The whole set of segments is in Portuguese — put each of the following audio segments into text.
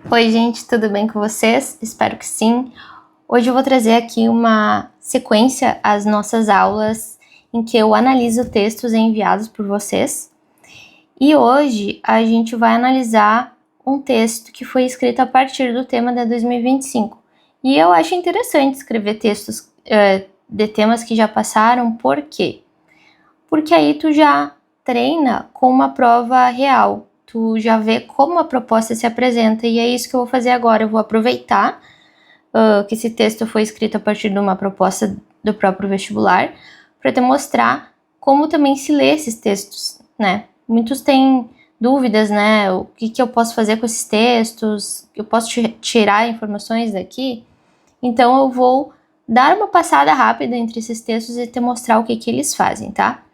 Oi, gente, tudo bem com vocês? Espero que sim. Hoje eu vou trazer aqui uma sequência às nossas aulas em que eu analiso textos enviados por vocês. E hoje a gente vai analisar um texto que foi escrito a partir do tema de 2025. E eu acho interessante escrever textos de temas que já passaram, por quê? Porque aí tu já treina com uma prova real. Tu já vê como a proposta se apresenta, e é isso que eu vou fazer agora. Eu vou aproveitar que esse texto foi escrito a partir de uma proposta do próprio vestibular, para te mostrar como também se lê esses textos, né? Muitos têm dúvidas, né? O que eu posso fazer com esses textos? Eu posso tirar informações daqui? Então eu vou dar uma passada rápida entre esses textos e te mostrar o que eles fazem, tá?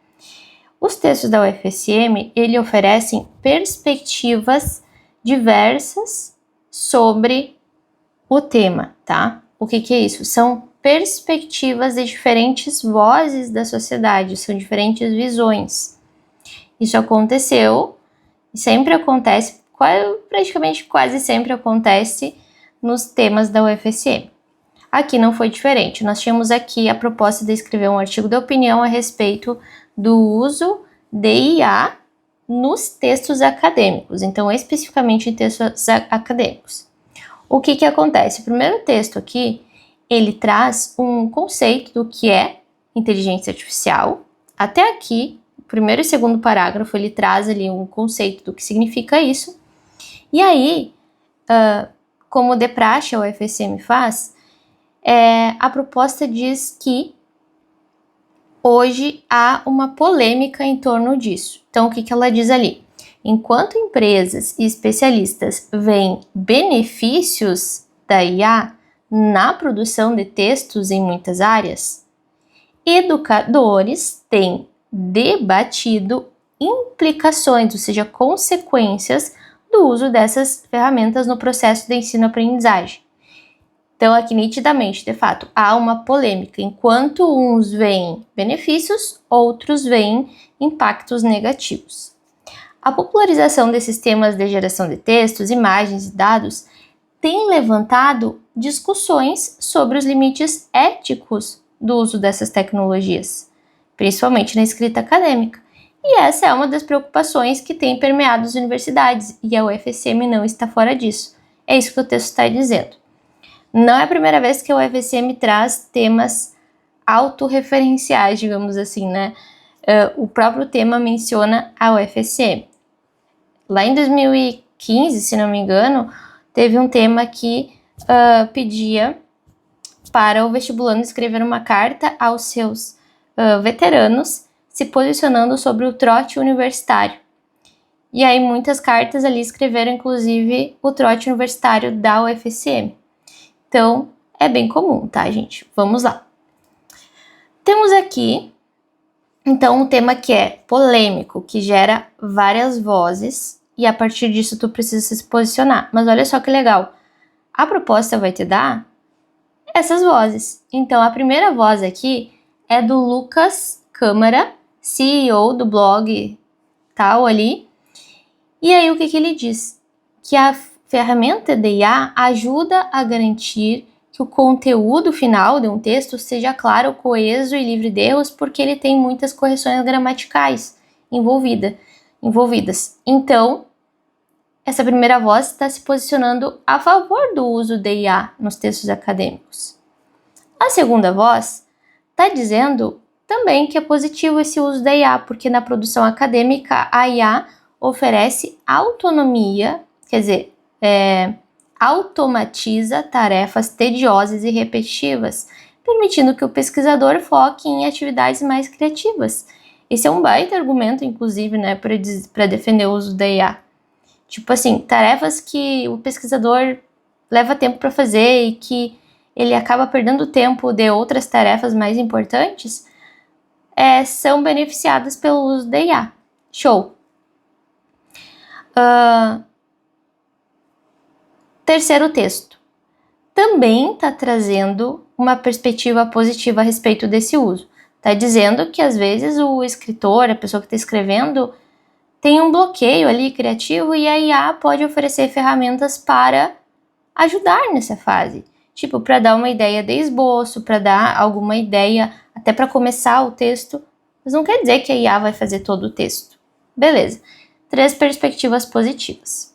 Os textos da UFSM, ele oferecem perspectivas diversas sobre o tema, tá? O que é isso? São perspectivas de diferentes vozes da sociedade, são diferentes visões. Isso aconteceu e sempre acontece, praticamente quase sempre acontece nos temas da UFSM. Aqui não foi diferente. Nós tínhamos aqui a proposta de escrever um artigo de opinião a respeito do uso de IA nos textos acadêmicos, então especificamente em textos acadêmicos. O que acontece? O primeiro texto aqui, ele traz um conceito do que é inteligência artificial. Até aqui, o primeiro e segundo parágrafo, ele traz ali um conceito do que significa isso. E aí, como de praxe a UFSM faz, a proposta diz que hoje há uma polêmica em torno disso. Então, o que ela diz ali? Enquanto empresas e especialistas veem benefícios da IA na produção de textos em muitas áreas, educadores têm debatido implicações, ou seja, consequências do uso dessas ferramentas no processo de ensino-aprendizagem. Então, aqui nitidamente, de fato, há uma polêmica. Enquanto uns veem benefícios, outros veem impactos negativos. A popularização desses temas de geração de textos, imagens e dados tem levantado discussões sobre os limites éticos do uso dessas tecnologias, principalmente na escrita acadêmica. E essa é uma das preocupações que tem permeado as universidades, e a UFSM não está fora disso. É isso que o texto está dizendo. Não é a primeira vez que a UFSM traz temas autorreferenciais, digamos assim, né? O próprio tema menciona a UFSM. Lá em 2015, se não me engano, teve um tema que pedia para o vestibulando escrever uma carta aos seus veteranos se posicionando sobre o trote universitário. E aí muitas cartas ali escreveram, inclusive, o trote universitário da UFSM. Então, é bem comum, tá, gente? Vamos lá. Temos aqui, então, um tema que é polêmico, que gera várias vozes, e a partir disso tu precisa se posicionar. Mas olha só que legal, a proposta vai te dar essas vozes. Então, a primeira voz aqui é do Lucas Câmara, CEO do blog tal ali. E aí, o que ele diz? Que a ferramenta de IA ajuda a garantir que o conteúdo final de um texto seja claro, coeso e livre de erros, porque ele tem muitas correções gramaticais envolvidas. Então, essa primeira voz está se posicionando a favor do uso de IA nos textos acadêmicos. A segunda voz está dizendo também que é positivo esse uso da IA, porque na produção acadêmica a IA oferece autonomia, quer dizer, automatiza tarefas tediosas e repetitivas, permitindo que o pesquisador foque em atividades mais criativas. Esse é um baita argumento, inclusive, né, para defender o uso da IA. Tipo assim, tarefas que o pesquisador leva tempo para fazer e que ele acaba perdendo tempo de outras tarefas mais importantes, são beneficiadas pelo uso da IA. Show! Terceiro texto. Também está trazendo uma perspectiva positiva a respeito desse uso. Está dizendo que às vezes o escritor, a pessoa que está escrevendo, tem um bloqueio ali criativo e a IA pode oferecer ferramentas para ajudar nessa fase. Tipo, para dar uma ideia de esboço, para dar alguma ideia, até para começar o texto. Mas não quer dizer que a IA vai fazer todo o texto. Beleza. 3 perspectivas positivas.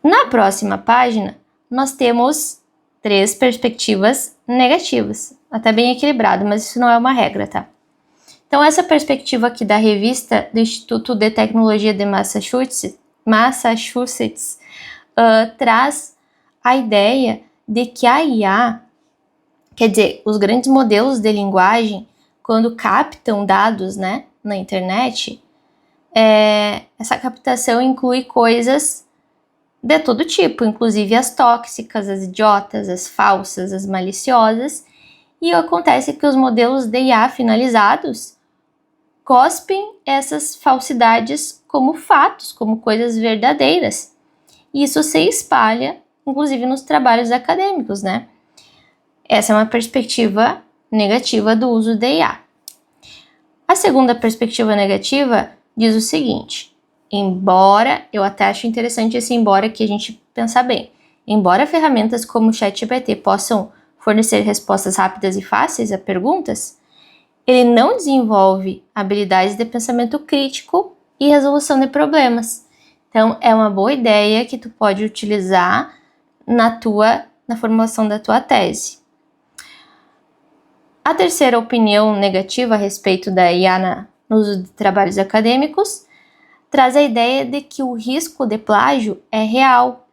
Na próxima página, nós temos 3 perspectivas negativas. Até bem equilibrado, mas isso não é uma regra, tá? Então, essa perspectiva aqui da revista do Instituto de Tecnologia de Massachusetts traz a ideia de que a IA, quer dizer, os grandes modelos de linguagem, quando captam dados, né, na internet, essa captação inclui coisas de todo tipo, inclusive as tóxicas, as idiotas, as falsas, as maliciosas, e acontece que os modelos de IA finalizados cospem essas falsidades como fatos, como coisas verdadeiras. E isso se espalha, inclusive, nos trabalhos acadêmicos, né? Essa é uma perspectiva negativa do uso da IA. A segunda perspectiva negativa diz o seguinte: embora, eu até acho interessante esse embora que a gente pensar bem, embora ferramentas como o ChatGPT possam fornecer respostas rápidas e fáceis a perguntas, ele não desenvolve habilidades de pensamento crítico e resolução de problemas. Então, é uma boa ideia que tu pode utilizar na formulação da tua tese. A terceira opinião negativa a respeito da IA no uso de trabalhos acadêmicos traz a ideia de que o risco de plágio é real.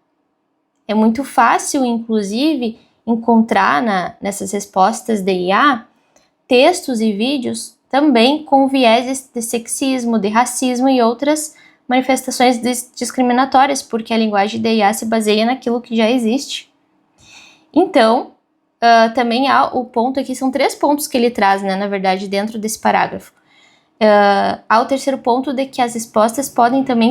É muito fácil, inclusive, encontrar nessas respostas de IA textos e vídeos também com vieses de sexismo, de racismo e outras manifestações discriminatórias, porque a linguagem de IA se baseia naquilo que já existe. Então, também há o ponto aqui, são 3 pontos que ele traz, né, na verdade, dentro desse parágrafo. Há o terceiro ponto de que as respostas podem também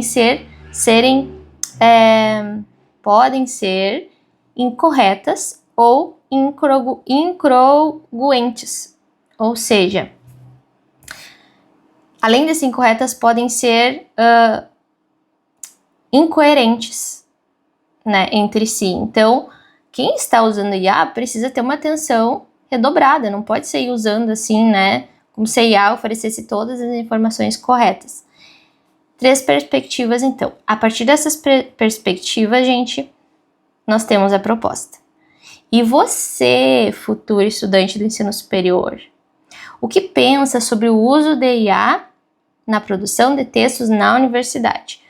podem ser incorretas ou incongruentes. Ou seja, além de ser incorretas, podem ser incoerentes, né, entre si. Então, quem está usando IA precisa ter uma atenção redobrada, não pode sair usando assim, né, como se a IA oferecesse todas as informações corretas. 3 perspectivas, então. A partir dessas perspectivas, gente, nós temos a proposta. E você, futuro estudante do ensino superior, o que pensa sobre o uso de IA na produção de textos na universidade?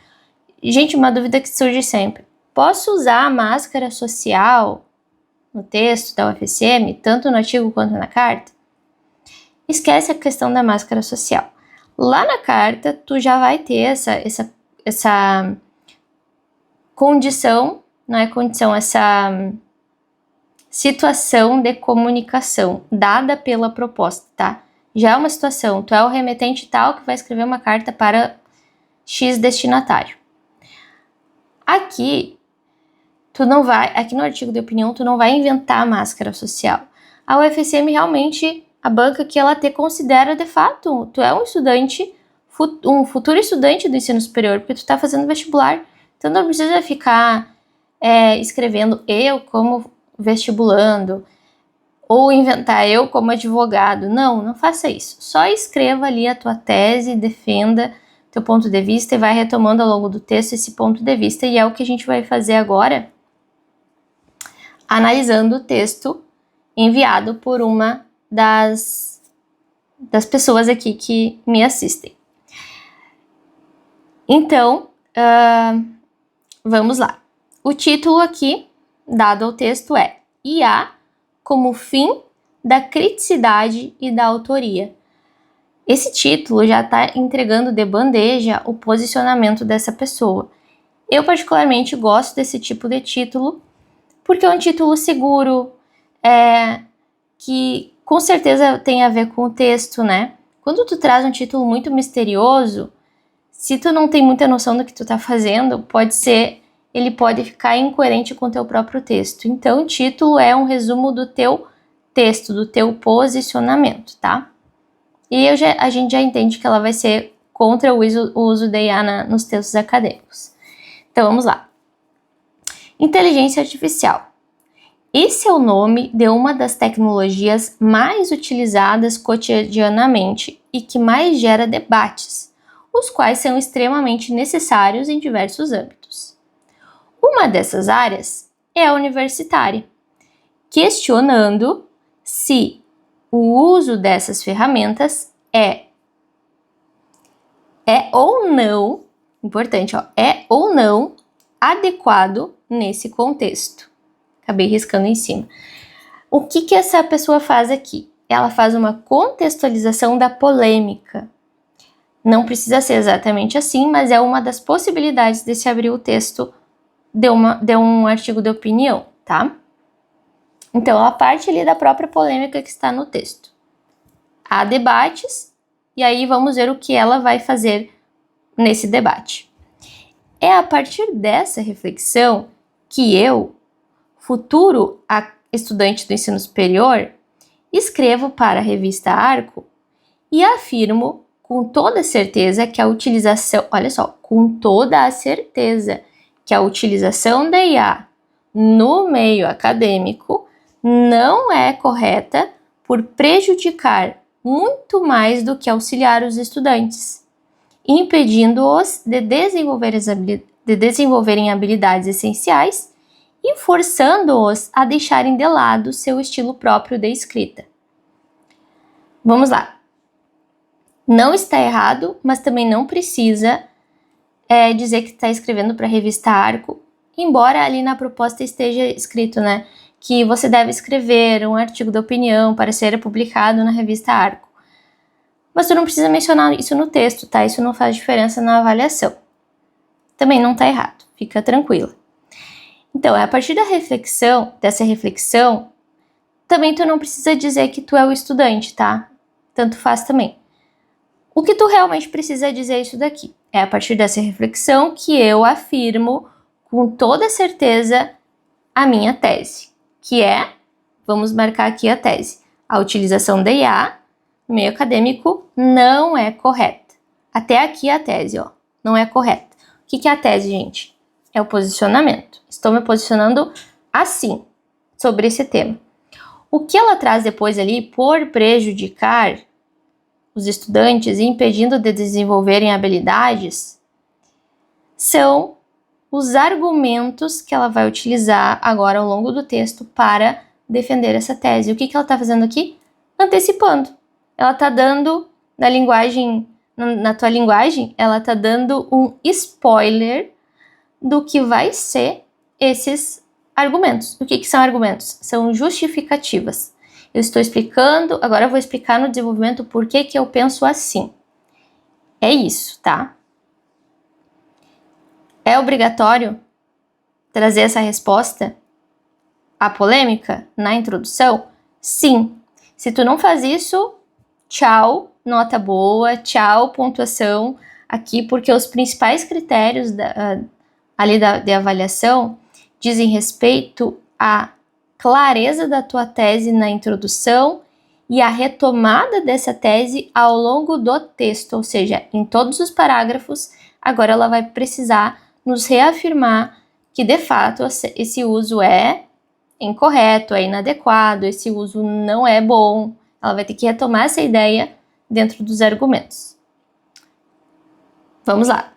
Gente, uma dúvida que surge sempre. Posso usar a máscara social no texto da UFSM, tanto no artigo quanto na carta? Esquece a questão da máscara social. Lá na carta, tu já vai ter essa condição, não é condição, essa situação de comunicação dada pela proposta, tá? Já é uma situação, tu é o remetente tal que vai escrever uma carta para X destinatário. Aqui no artigo de opinião, tu não vai inventar a máscara social. A UFSM realmente, a banca que ela te considera de fato, tu é um estudante, um futuro estudante do ensino superior, porque tu tá fazendo vestibular. Então não precisa ficar escrevendo eu como vestibulando, ou inventar eu como advogado. Não faça isso. Só escreva ali a tua tese, defenda teu ponto de vista e vai retomando ao longo do texto esse ponto de vista, e é o que a gente vai fazer agora, analisando o texto enviado por uma das pessoas aqui que me assistem. Então, vamos lá. O título aqui, dado ao texto, é IA como fim da criticidade e da autoria. Esse título já está entregando de bandeja o posicionamento dessa pessoa. Eu particularmente gosto desse tipo de título, porque é um título seguro, que com certeza tem a ver com o texto, né? Quando tu traz um título muito misterioso, se tu não tem muita noção do que tu tá fazendo, ele pode ficar incoerente com o teu próprio texto. Então, o título é um resumo do teu texto, do teu posicionamento, tá? E a gente já entende que ela vai ser contra o uso da IA nos textos acadêmicos. Então, vamos lá. Inteligência artificial. Esse é o nome de uma das tecnologias mais utilizadas cotidianamente e que mais gera debates, os quais são extremamente necessários em diversos âmbitos. Uma dessas áreas é a universitária, questionando se o uso dessas ferramentas é ou não, importante, é ou não adequado nesse contexto. Acabei riscando em cima. O que essa pessoa faz aqui? Ela faz uma contextualização da polêmica. Não precisa ser exatamente assim, mas é uma das possibilidades de se abrir o texto de um artigo de opinião, tá? Então, ela parte ali da própria polêmica que está no texto. Há debates, e aí vamos ver o que ela vai fazer nesse debate. É a partir dessa reflexão que eu, futuro estudante do ensino superior, escrevo para a revista Arco e afirmo com toda certeza que a utilização, olha só, com toda a certeza que a utilização da IA no meio acadêmico não é correta por prejudicar muito mais do que auxiliar os estudantes, impedindo-os de desenvolverem habilidades essenciais e forçando-os a deixarem de lado seu estilo próprio de escrita. Vamos lá. Não está errado, mas também não precisa dizer que está escrevendo para a revista Arco, embora ali na proposta esteja escrito, né, que você deve escrever um artigo de opinião para ser publicado na revista Arco. Mas tu não precisa mencionar isso no texto, tá? Isso não faz diferença na avaliação. Também não está errado, fica tranquila. Então, a partir dessa reflexão, também tu não precisa dizer que tu é o estudante, tá? Tanto faz também. O que tu realmente precisa dizer é isso daqui. É a partir dessa reflexão que eu afirmo com toda certeza a minha tese, que é, vamos marcar aqui a tese, a utilização da IA no meio acadêmico não é correta. Até aqui a tese, ó, não é correta. O que é a tese, gente? É o posicionamento. Estou me posicionando assim sobre esse tema. O que ela traz depois ali, por prejudicar os estudantes e impedindo de desenvolverem habilidades, são os argumentos que ela vai utilizar agora ao longo do texto para defender essa tese. O que ela está fazendo aqui? Antecipando. Ela está dando, na tua linguagem, ela está dando um spoiler do que vai ser esses argumentos. O que são argumentos? São justificativas. Eu estou explicando, agora eu vou explicar no desenvolvimento por que eu penso assim. É isso, tá? É obrigatório trazer essa resposta à polêmica na introdução? Sim. Se tu não faz isso, tchau, nota boa, tchau, pontuação aqui, porque os principais critérios de avaliação dizem respeito à clareza da tua tese na introdução e a retomada dessa tese ao longo do texto, ou seja, em todos os parágrafos, agora ela vai precisar nos reafirmar que, de fato, esse uso é incorreto, é inadequado, esse uso não é bom. Ela vai ter que retomar essa ideia dentro dos argumentos. Vamos lá.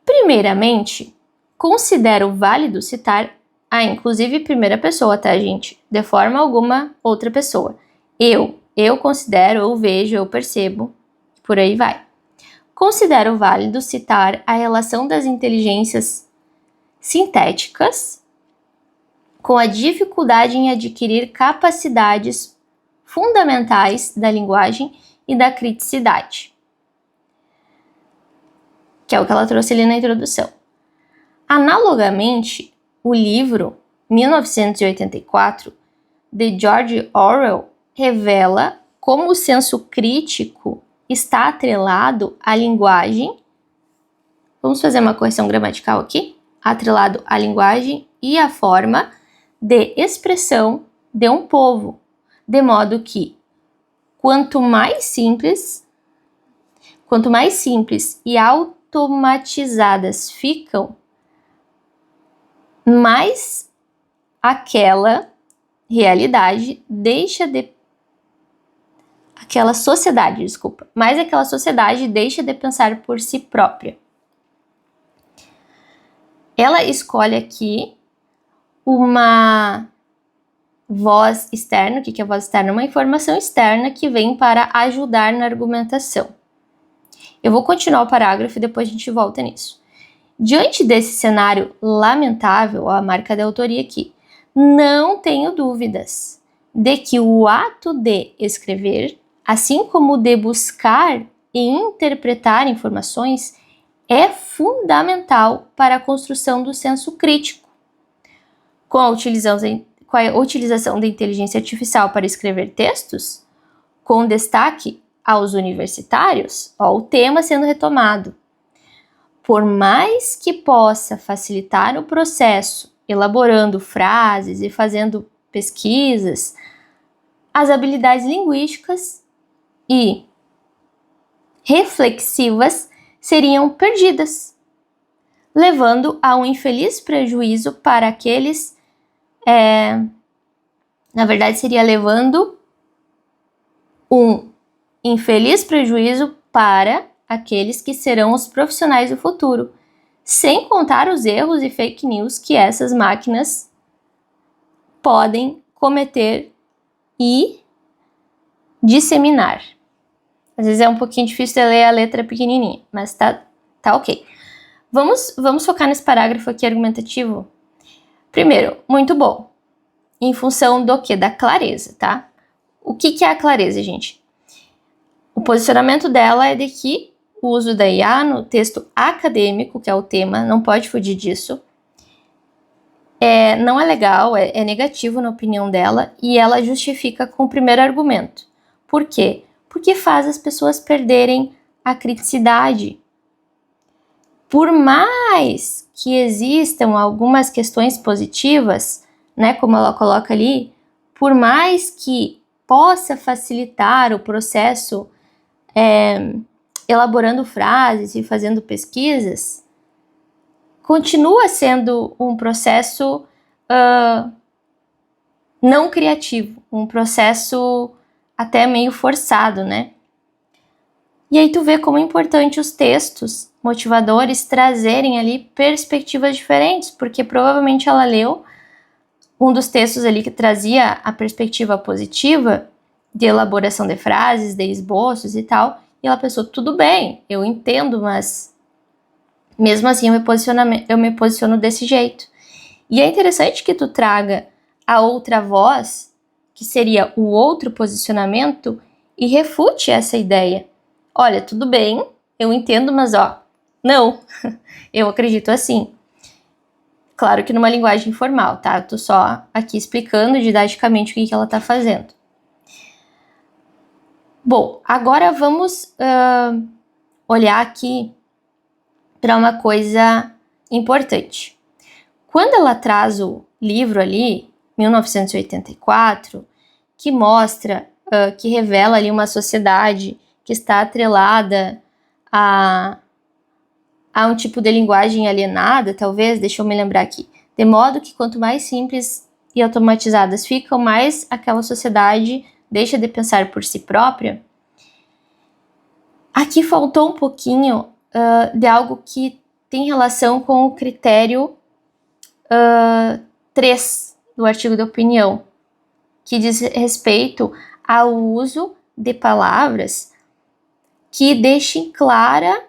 Primeiramente, considero válido citar inclusive primeira pessoa, tá, gente? De forma alguma, outra pessoa. Eu considero, eu vejo, eu percebo, por aí vai. Considero válido citar a relação das inteligências sintéticas com a dificuldade em adquirir capacidades fundamentais da linguagem e da criticidade, que é o que ela trouxe ali na introdução. Analogamente, o livro 1984, de George Orwell, revela como o senso crítico está atrelado à linguagem. Vamos fazer uma correção gramatical aqui. Atrelado à linguagem e à forma de expressão de um povo, de modo que quanto mais simples quanto mais simples e automatizadas ficam, mais aquela realidade mais aquela sociedade deixa de pensar por si própria. Ela escolhe aqui uma voz externa. O que é voz externa? Uma informação externa que vem para ajudar na argumentação. Eu vou continuar o parágrafo e depois a gente volta nisso. Diante desse cenário lamentável, a marca da autoria aqui, não tenho dúvidas de que o ato de escrever, assim como o de buscar e interpretar informações, é fundamental para a construção do senso crítico. Com a utilização da inteligência artificial para escrever textos, com destaque aos universitários, o tema sendo retomado. Por mais que possa facilitar o processo, elaborando frases e fazendo pesquisas, as habilidades linguísticas e reflexivas seriam perdidas, levando a um infeliz prejuízo para aqueles. Na verdade, seria levando um infeliz prejuízo para aqueles que serão os profissionais do futuro, sem contar os erros e fake news que essas máquinas podem cometer e disseminar. Às vezes é um pouquinho difícil de ler a letra pequenininha, mas tá ok. Vamos focar nesse parágrafo aqui argumentativo. Primeiro, muito bom. Em função do quê? Da clareza, tá? O que é a clareza, gente? O posicionamento dela é de que o uso da IA no texto acadêmico, que é o tema, não pode fugir disso. Não é legal, é negativo na opinião dela, e ela justifica com o primeiro argumento. Por quê? Porque faz as pessoas perderem a criticidade. Por mais que existam algumas questões positivas, né, como ela coloca ali, por mais que possa facilitar o processo elaborando frases e fazendo pesquisas, continua sendo um processo não criativo, um processo até meio forçado, né? E aí tu vê como é importante os textos motivadores trazerem ali perspectivas diferentes, porque provavelmente ela leu um dos textos ali que trazia a perspectiva positiva de elaboração de frases, de esboços e tal, e ela pensou, tudo bem, eu entendo, mas mesmo assim eu me posiciono desse jeito. E é interessante que tu traga a outra voz, que seria o outro posicionamento, e refute essa ideia. Olha, tudo bem, eu entendo, mas não, eu acredito assim. Claro que numa linguagem informal, tá? Eu tô só aqui explicando didaticamente o que ela tá fazendo. Bom, agora vamos olhar aqui para uma coisa importante. Quando ela traz o livro ali, 1984, que mostra, que revela ali uma sociedade que está atrelada a um tipo de linguagem alienada, talvez, deixa eu me lembrar aqui, de modo que quanto mais simples e automatizadas ficam, mais aquela sociedade deixa de pensar por si própria. Aqui faltou um pouquinho de algo que tem relação com o critério 3 do artigo de opinião, que diz respeito ao uso de palavras que deixem clara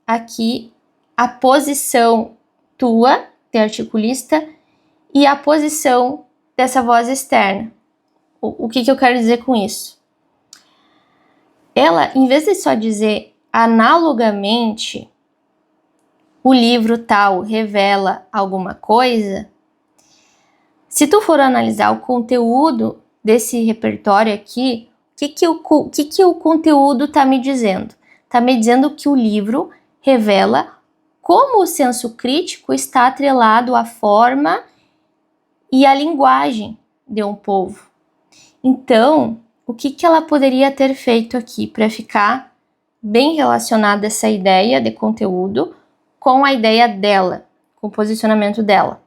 aqui a posição tua, de articulista, e a posição dessa voz externa. O que eu quero dizer com isso? Ela, em vez de só dizer analogamente, o livro tal revela alguma coisa, se tu for analisar o conteúdo desse repertório aqui, o que o conteúdo está me dizendo? Está me dizendo que o livro revela como o senso crítico está atrelado à forma e à linguagem de um povo. Então, o que ela poderia ter feito aqui para ficar bem relacionada essa ideia de conteúdo com a ideia dela, com o posicionamento dela.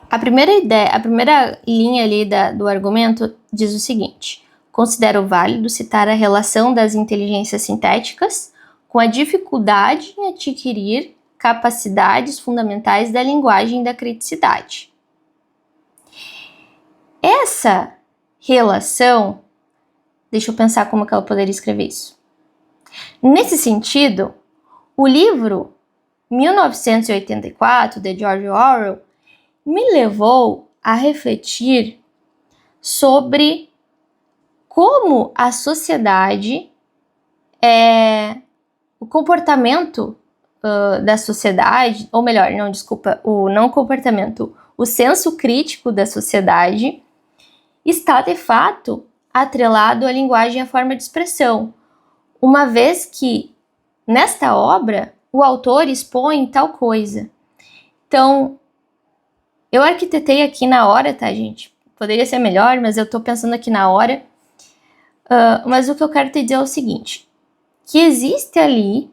A primeira linha ali do argumento diz o seguinte: considero válido citar a relação das inteligências sintéticas com a dificuldade em adquirir capacidades fundamentais da linguagem e da criticidade. Essa relação, deixa eu pensar como que ela poderia escrever isso. Nesse sentido, o livro 1984, de George Orwell, me levou a refletir sobre como a sociedade, o comportamento da sociedade, ou melhor, o senso crítico da sociedade está de fato atrelado à linguagem e à forma de expressão, uma vez que nesta obra o autor expõe tal coisa. Então, eu arquitetei aqui na hora, tá, gente? Poderia ser melhor, mas eu tô pensando aqui na hora. Mas o que eu quero te dizer é o seguinte, que existe ali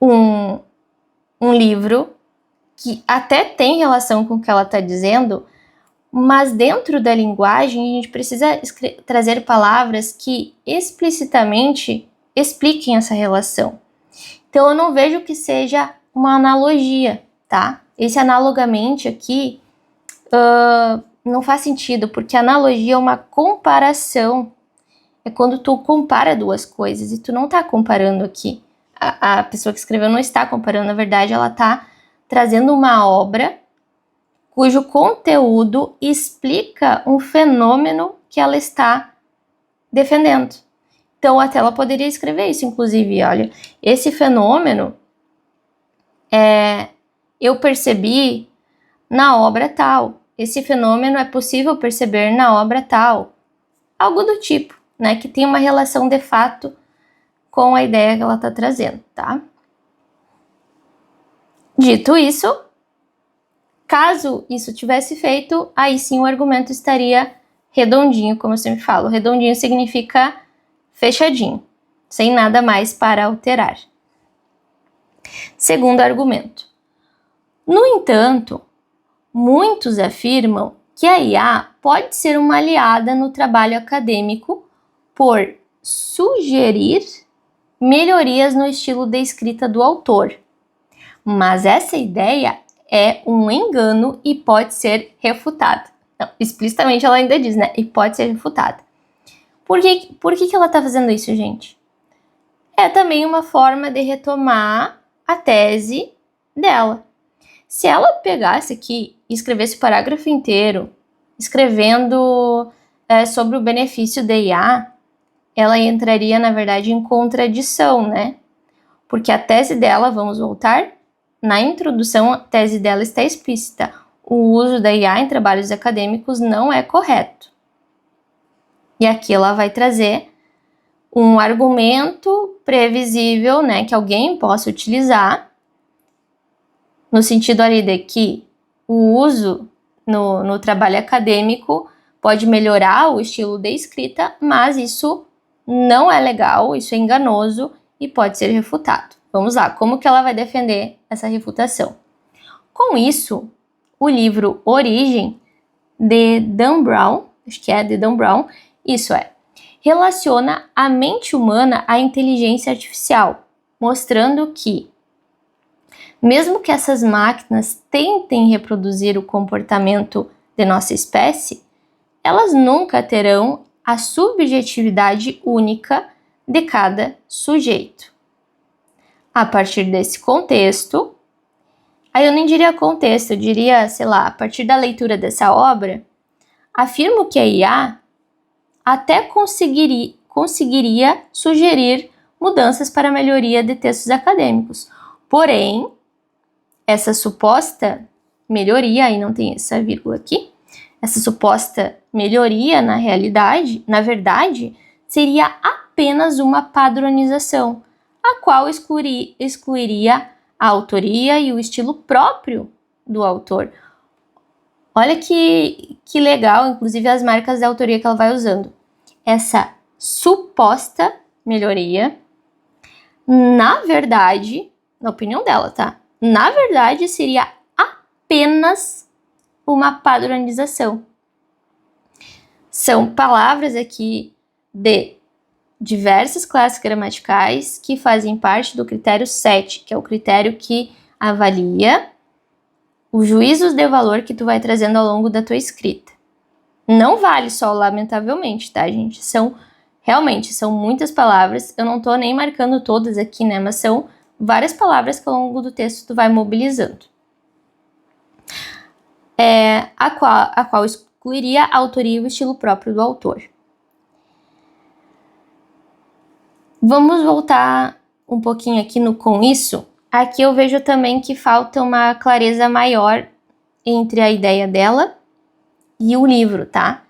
um livro que até tem relação com o que ela está dizendo, mas dentro da linguagem a gente precisa trazer palavras que explicitamente expliquem essa relação. Então eu não vejo que seja uma analogia, tá? Esse analogamente aqui não faz sentido, porque analogia é uma comparação. É quando tu compara duas coisas e tu não tá comparando aqui. A pessoa que escreveu não está comparando, na verdade ela tá trazendo uma obra cujo conteúdo explica um fenômeno que ela está defendendo. Então até ela poderia escrever isso, inclusive, olha, esse fenômeno eu percebi na obra tal. Esse fenômeno é possível perceber na obra tal. Algo do tipo, né, que tem uma relação de fato com a ideia que ela está trazendo, tá? Dito isso, caso isso tivesse feito, aí sim o argumento estaria redondinho, como eu sempre falo. Redondinho significa fechadinho, sem nada mais para alterar. Segundo argumento. No entanto, muitos afirmam que a IA pode ser uma aliada no trabalho acadêmico por sugerir melhorias no estilo de escrita do autor. Mas essa ideia é um engano e pode ser refutada. Não, explicitamente ela ainda diz, né? E pode ser refutada. Por que ela está fazendo isso, gente? É também uma forma de retomar a tese dela. Se ela pegasse aqui e escrevesse o parágrafo inteiro, escrevendo sobre o benefício da IA, ela entraria, na verdade, em contradição, né? Porque a tese dela, vamos voltar, na introdução a tese dela está explícita. O uso da IA em trabalhos acadêmicos não é correto. E aqui ela vai trazer um argumento previsível, né, que alguém possa utilizar, no sentido ali de que o uso no trabalho acadêmico pode melhorar o estilo de escrita, mas isso não é legal, isso é enganoso e pode ser refutado. Vamos lá, como que ela vai defender essa refutação? Com isso, o livro Origem, de Dan Brown, acho que é de Dan Brown, relaciona a mente humana à inteligência artificial, mostrando que, mesmo que essas máquinas tentem reproduzir o comportamento de nossa espécie, elas nunca terão a subjetividade única de cada sujeito. A partir desse contexto, aí eu nem diria contexto, eu diria, sei lá, a partir da leitura dessa obra, afirmo que a IA até conseguiria sugerir mudanças para a melhoria de textos acadêmicos. Porém, essa suposta melhoria, aí não tem essa vírgula aqui, essa suposta melhoria na verdade, seria apenas uma padronização, a qual excluiria a autoria e o estilo próprio do autor. Olha que legal, inclusive as marcas de autoria que ela vai usando. Essa suposta melhoria, na verdade, na opinião dela, tá? Na verdade, seria apenas uma padronização. São palavras aqui de diversas classes gramaticais que fazem parte do critério 7, que é o critério que avalia os juízos de valor que tu vai trazendo ao longo da tua escrita. Não vale só lamentavelmente, tá, gente? Realmente, são muitas palavras. Eu não tô nem marcando todas aqui, né? Mas são várias palavras que ao longo do texto tu vai mobilizando. A qual excluiria a autoria e o estilo próprio do autor. Vamos voltar um pouquinho aqui com isso. Aqui eu vejo também que falta uma clareza maior entre a ideia dela e o livro, tá?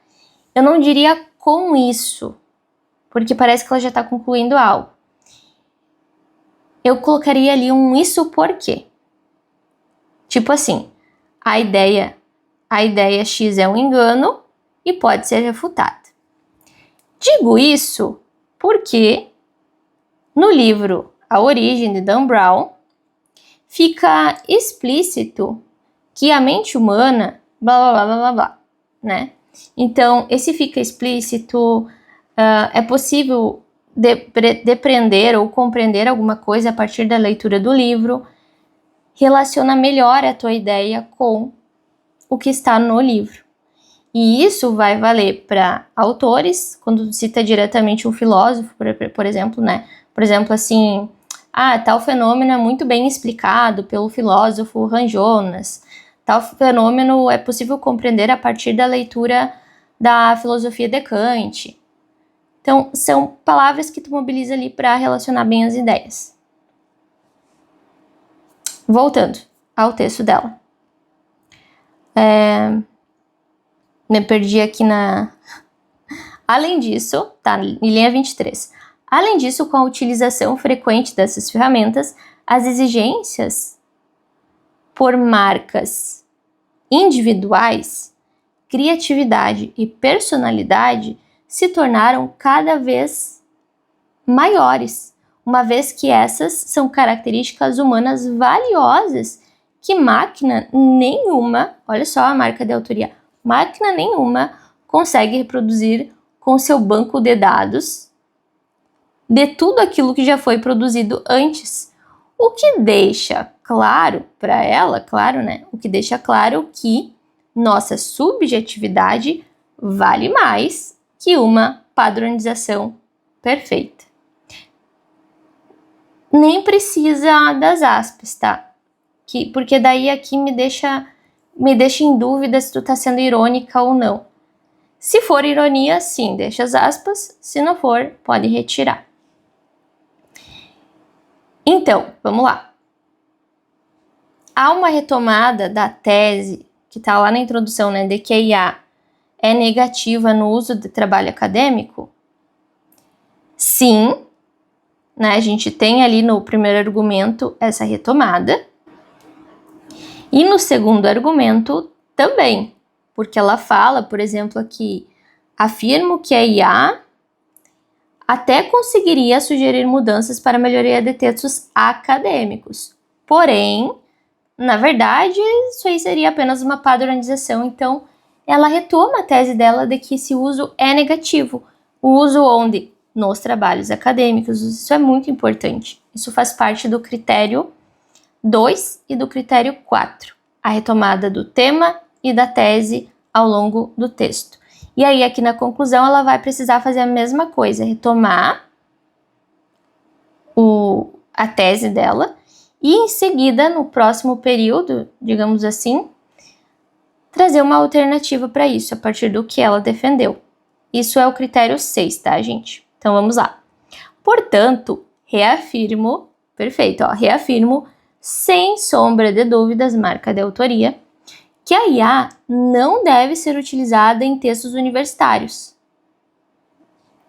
Eu não diria com isso, porque parece que ela já está concluindo algo. Eu colocaria ali um isso por quê? Tipo assim, a ideia X é um engano e pode ser refutada. Digo isso porque no livro A Origem, de Dan Brown, fica explícito que a mente humana, blá, blá, blá, blá, blá, blá, né? Então, esse fica explícito, é possível depreender ou compreender alguma coisa a partir da leitura do livro, relaciona melhor a tua ideia com o que está no livro. E isso vai valer para autores, quando cita diretamente um filósofo, por exemplo, né? Por exemplo, assim, tal fenômeno é muito bem explicado pelo filósofo Han Jonas. Tal fenômeno é possível compreender a partir da leitura da filosofia de Kant. Então, são palavras que tu mobiliza ali para relacionar bem as ideias. Voltando ao texto dela. Me perdi aqui na... Além disso, tá, em linha 23. Além disso, com a utilização frequente dessas ferramentas, as exigências por marcas individuais, criatividade e personalidade se tornaram cada vez maiores, uma vez que essas são características humanas valiosas que máquina nenhuma, olha só a marca de autoria, máquina nenhuma consegue reproduzir com seu banco de dados de tudo aquilo que já foi produzido antes. O que deixa claro para ela, claro, né? O que deixa claro que nossa subjetividade vale mais que uma padronização perfeita. Nem precisa das aspas, tá? Porque daí aqui me deixa em dúvida se tu tá sendo irônica ou não. Se for ironia, sim, deixa as aspas. Se não for, pode retirar. Então, vamos lá. Há uma retomada da tese, que está lá na introdução, né, de que a IA é negativa no uso de trabalho acadêmico? Sim, né, a gente tem ali no primeiro argumento essa retomada. E no segundo argumento também, porque ela fala, por exemplo, aqui, afirmo que a IA até conseguiria sugerir mudanças para a melhoria de textos acadêmicos. Porém, na verdade, isso aí seria apenas uma padronização. Então, ela retoma a tese dela de que esse uso é negativo. O uso onde? Nos trabalhos acadêmicos. Isso é muito importante. Isso faz parte do critério 2 e do critério 4. A retomada do tema e da tese ao longo do texto. E aí, aqui na conclusão, ela vai precisar fazer a mesma coisa, retomar a tese dela e, em seguida, no próximo período, digamos assim, trazer uma alternativa para isso, a partir do que ela defendeu. Isso é o critério 6, tá, gente? Então, vamos lá. Portanto, reafirmo, perfeito, ó, reafirmo, sem sombra de dúvidas, marca de autoria, que a IA não deve ser utilizada em textos universitários.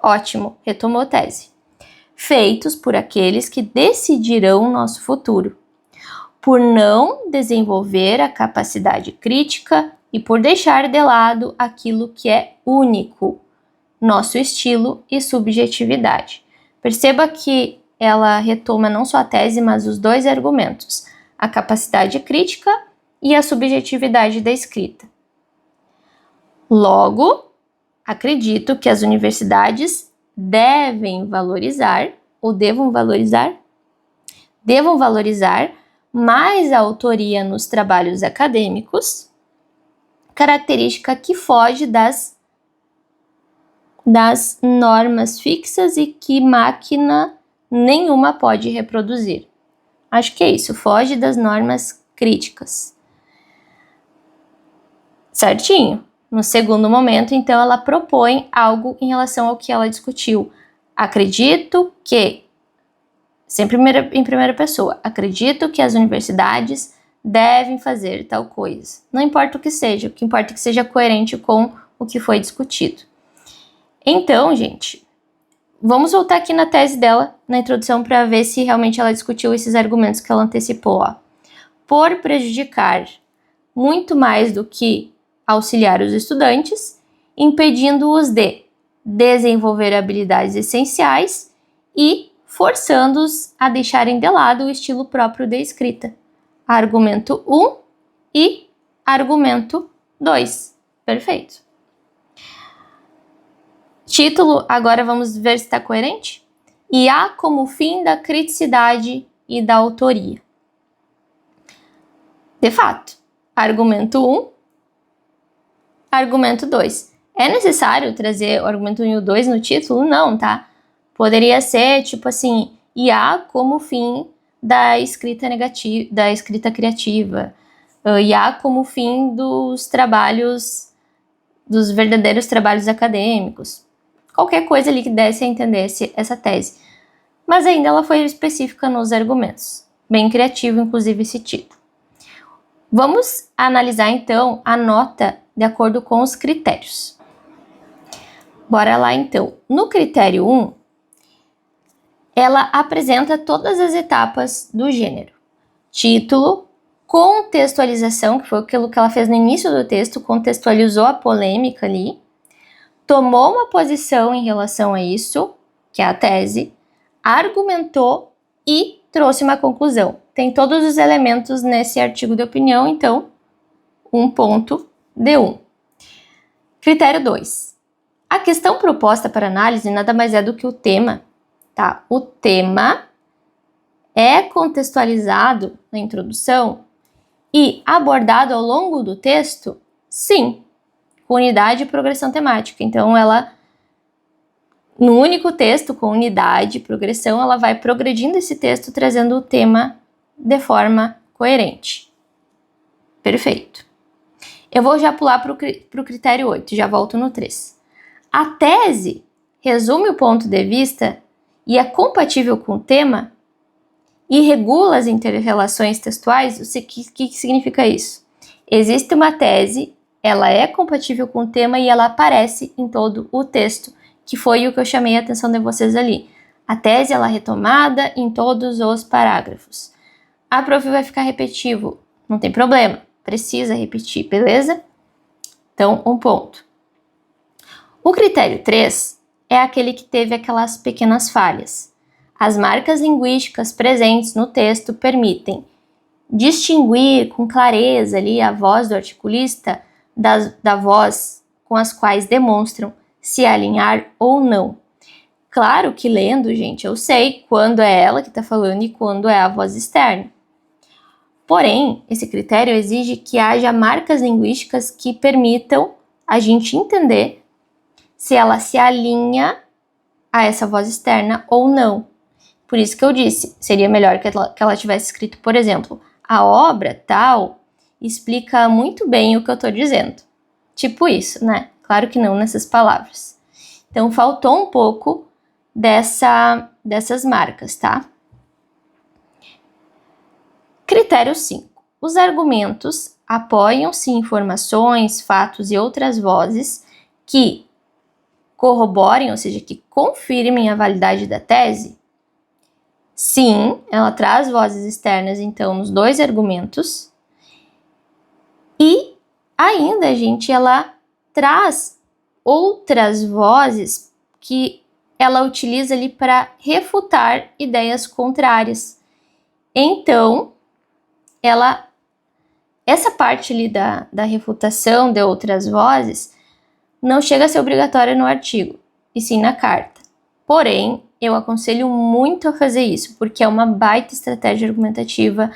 Ótimo, retomou a tese. Feitos por aqueles que decidirão nosso futuro, por não desenvolver a capacidade crítica e por deixar de lado aquilo que é único. nosso estilo e subjetividade. Perceba que ela retoma não só a tese, mas os dois argumentos, a capacidade crítica e a subjetividade da escrita. Logo, acredito que as universidades devem valorizar mais a autoria nos trabalhos acadêmicos, característica que foge das normas fixas e que máquina nenhuma pode reproduzir. Acho que é isso, foge das normas críticas. Certinho. No segundo momento, então, ela propõe algo em relação ao que ela discutiu. Acredito que, sempre em primeira pessoa, acredito que as universidades devem fazer tal coisa. Não importa o que que importa é que seja coerente com o que foi discutido. Então, gente, vamos voltar aqui na tese dela, na introdução, para ver se realmente ela discutiu esses argumentos que ela antecipou. Por prejudicar muito mais do que auxiliar os estudantes, impedindo-os de desenvolver habilidades essenciais e forçando-os a deixarem de lado o estilo próprio da escrita. Argumento 1 e argumento 2. Perfeito. Título, agora vamos ver se está coerente? E há como fim da criticidade e da autoria. De fato, argumento 1, argumento 2. É necessário trazer o argumento 1 e o 2 no título? Não, tá? Poderia ser, tipo assim, e há como fim da escrita negativa, da escrita criativa, e há como fim dos verdadeiros trabalhos acadêmicos. Qualquer coisa ali que desse a entender essa tese. Mas ainda ela foi específica nos argumentos. Bem criativo, inclusive, esse título. Vamos analisar, então, a nota de acordo com os critérios. Bora lá, então. No critério 1, ela apresenta todas as etapas do gênero. Título, contextualização, que foi aquilo que ela fez no início do texto, contextualizou a polêmica ali, tomou uma posição em relação a isso, que é a tese, argumentou e trouxe uma conclusão. Tem todos os elementos nesse artigo de opinião, então, 1 ponto de 1. Critério 2. A questão proposta para análise nada mais é do que o tema, tá? O tema é contextualizado na introdução e abordado ao longo do texto? Sim, com unidade e progressão temática. Então, ela, no único texto, com unidade e progressão, ela vai progredindo esse texto, trazendo o tema de forma coerente. Perfeito. Eu vou já pular para o critério 8, já volto no 3. A tese resume o ponto de vista e é compatível com o tema e regula as inter-relações textuais. O que significa isso? Existe uma tese, ela é compatível com o tema e ela aparece em todo o texto, que foi o que eu chamei a atenção de vocês ali. A tese, ela é retomada em todos os parágrafos. A prof vai ficar repetitivo, não tem problema, precisa repetir, beleza? Então, 1 ponto. O critério 3 é aquele que teve aquelas pequenas falhas. As marcas linguísticas presentes no texto permitem distinguir com clareza ali a voz do articulista da voz com as quais demonstram se alinhar ou não. Claro que lendo, gente, eu sei quando é ela que está falando e quando é a voz externa. Porém, esse critério exige que haja marcas linguísticas que permitam a gente entender se ela se alinha a essa voz externa ou não. Por isso que eu disse, seria melhor que ela tivesse escrito, por exemplo, a obra tal explica muito bem o que eu estou dizendo. Tipo isso, né? Claro que não nessas palavras. Então, faltou um pouco dessas marcas, tá? Critério 5. Os argumentos apoiam-se em informações, fatos e outras vozes que corroborem, ou seja, que confirmem a validade da tese? Sim, ela traz vozes externas, então, nos 2 argumentos. E ainda, gente, ela traz outras vozes que ela utiliza ali para refutar ideias contrárias. Então, essa parte ali da refutação de outras vozes não chega a ser obrigatória no artigo, e sim na carta. Porém, eu aconselho muito a fazer isso, porque é uma baita estratégia argumentativa.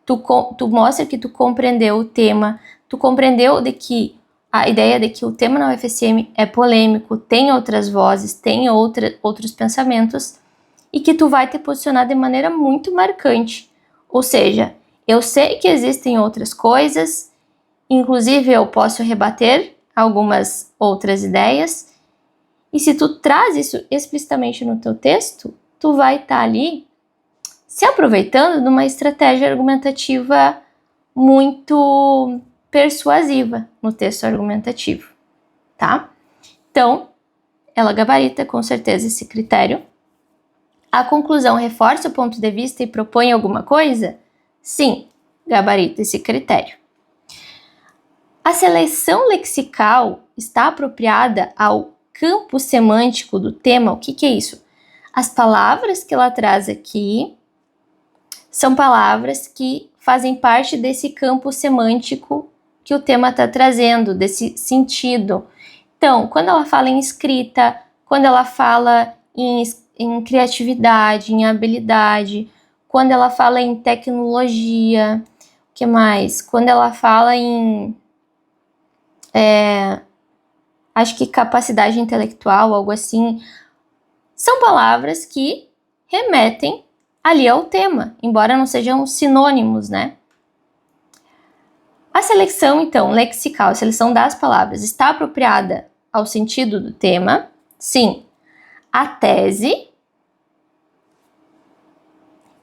Tu mostra que tu compreendeu o tema, tu compreendeu de que a ideia de que o tema na UFSM é polêmico, tem outras vozes, tem outros pensamentos, e que tu vai te posicionar de maneira muito marcante. Ou seja, eu sei que existem outras coisas, inclusive eu posso rebater algumas outras ideias, e se tu traz isso explicitamente no teu texto, tu vai estar ali se aproveitando de uma estratégia argumentativa muito persuasiva no texto argumentativo, tá? Então, ela gabarita com certeza esse critério. A conclusão reforça o ponto de vista e propõe alguma coisa? Sim, gabarita esse critério. A seleção lexical está apropriada ao campo semântico do tema. O que é isso? As palavras que ela traz aqui são palavras que fazem parte desse campo semântico que o tema está trazendo, desse sentido. Então, quando ela fala em escrita, quando ela fala em criatividade, em habilidade, quando ela fala em tecnologia, o que mais? Quando ela fala em acho que capacidade intelectual, algo assim, são palavras que remetem ali ao tema, embora não sejam sinônimos, né? A seleção, então, lexical, a seleção das palavras, está apropriada ao sentido do tema? Sim. A tese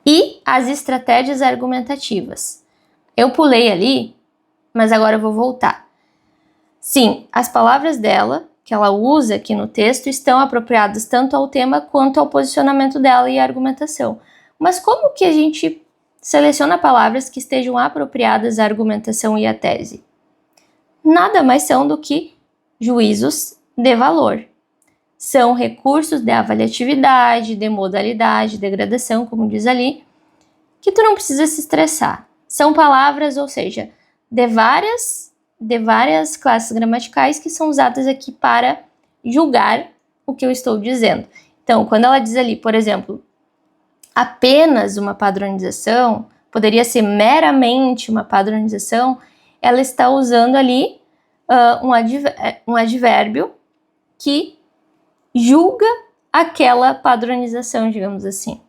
e as estratégias argumentativas. Eu pulei ali, mas agora eu vou voltar. Sim, as palavras dela, que ela usa aqui no texto, estão apropriadas tanto ao tema quanto ao posicionamento dela e à argumentação. Mas como que a gente seleciona palavras que estejam apropriadas à argumentação e à tese? Nada mais são do que juízos de valor. São recursos de avaliatividade, de modalidade, de gradação, como diz ali, que tu não precisa se estressar. São palavras, ou seja, de várias classes gramaticais que são usadas aqui para julgar o que eu estou dizendo. Então, quando ela diz ali, por exemplo, apenas uma padronização, poderia ser meramente uma padronização, ela está usando ali um advérbio que julga aquela padronização, digamos assim.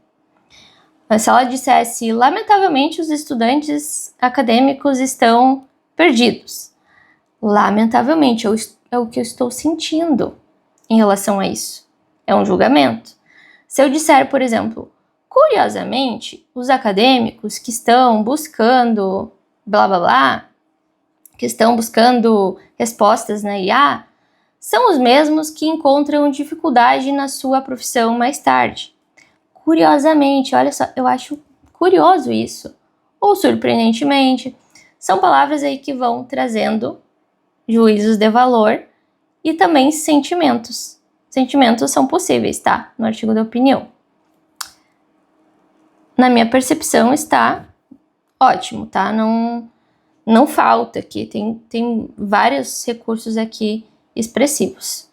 Mas se ela dissesse, lamentavelmente os estudantes acadêmicos estão perdidos. Lamentavelmente, é o que eu estou sentindo em relação a isso. É um julgamento. Se eu disser, por exemplo, curiosamente, os acadêmicos que estão buscando blá blá blá, que estão buscando respostas na IA, são os mesmos que encontram dificuldade na sua profissão mais tarde. Curiosamente, olha só, eu acho curioso isso. Ou surpreendentemente, são palavras aí que vão trazendo juízos de valor e também sentimentos. Sentimentos são possíveis, tá? No artigo da opinião. Na minha percepção está ótimo, tá? Não falta aqui, tem vários recursos aqui expressivos.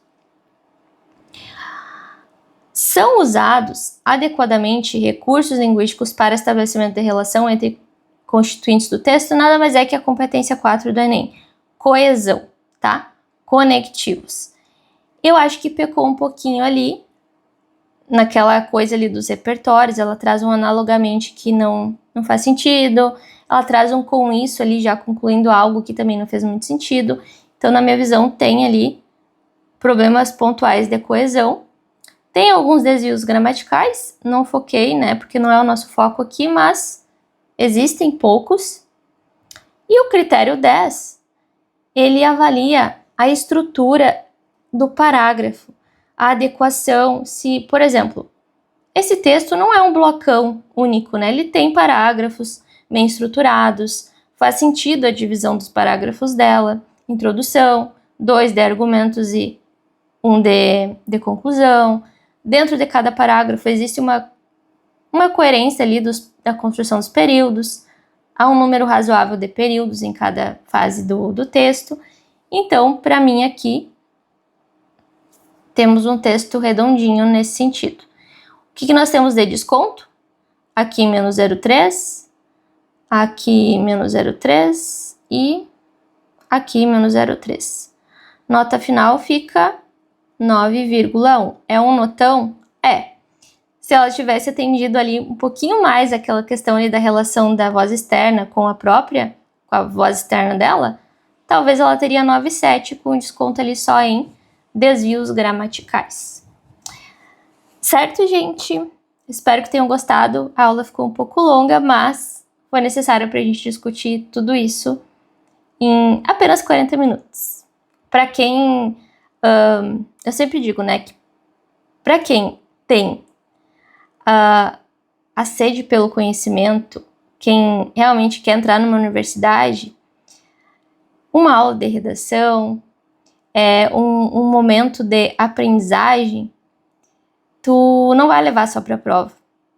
São usados adequadamente recursos linguísticos para estabelecimento de relação entre constituintes do texto, nada mais é que a competência 4 do Enem. Coesão, tá? Conectivos. Eu acho que pecou um pouquinho ali, naquela coisa ali dos repertórios, ela traz um analogamente que não faz sentido, ela traz um com isso ali, já concluindo algo que também não fez muito sentido. Então, na minha visão, tem ali problemas pontuais de coesão. Tem alguns desvios gramaticais, não foquei, né, porque não é o nosso foco aqui, mas existem poucos. E o critério 10, ele avalia a estrutura do parágrafo, a adequação, se, por exemplo, esse texto não é um blocão único, né, ele tem parágrafos bem estruturados, faz sentido a divisão dos parágrafos dela, introdução, 2 de argumentos e um de conclusão. Dentro de cada parágrafo existe uma coerência ali da construção dos períodos, há um número razoável de períodos em cada fase do texto. Então, para mim aqui, temos um texto redondinho nesse sentido. O que nós temos de desconto? Aqui menos 0,3, aqui menos 0,3 e aqui menos 0,3. Nota final fica 9,1. É um notão? É. Se ela tivesse atendido ali um pouquinho mais aquela questão ali da relação da voz externa com a voz externa dela, talvez ela teria 9,7 com desconto ali só em desvios gramaticais. Certo, gente? Espero que tenham gostado. A aula ficou um pouco longa, mas foi necessário para a gente discutir tudo isso em apenas 40 minutos. Para quem... eu sempre digo, né, que para quem tem a sede pelo conhecimento, quem realmente quer entrar numa universidade, uma aula de redação é um momento de aprendizagem. Tu não vai levar só para a prova,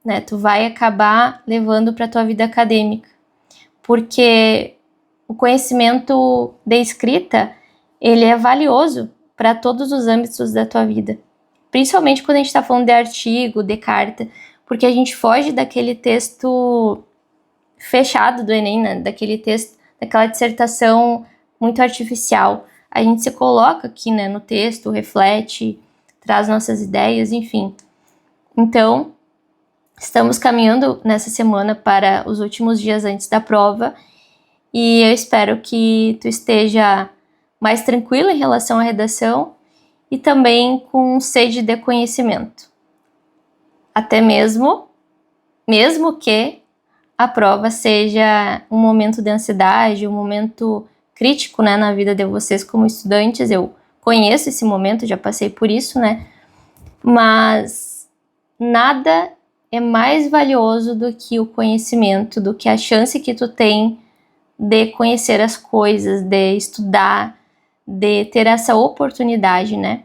né? Tu vai acabar levando para a tua vida acadêmica, porque o conhecimento de escrita, ele é valioso para todos os âmbitos da tua vida, principalmente quando a gente está falando de artigo, de carta, porque a gente foge daquele texto fechado do Enem, né? Daquele texto, daquela dissertação muito artificial. A gente se coloca aqui, né, no texto, reflete, traz nossas ideias, enfim. Então, estamos caminhando nessa semana para os últimos dias antes da prova e eu espero que tu esteja mais tranquila em relação à redação e também com sede de conhecimento. Até mesmo que a prova seja um momento de ansiedade, um momento crítico, né, na vida de vocês como estudantes. Eu conheço esse momento, já passei por isso, né? Mas nada é mais valioso do que o conhecimento, do que a chance que tu tem de conhecer as coisas, de estudar, de ter essa oportunidade, né?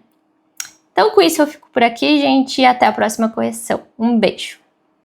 Então, com isso eu fico por aqui, gente, e até a próxima correção. Um beijo!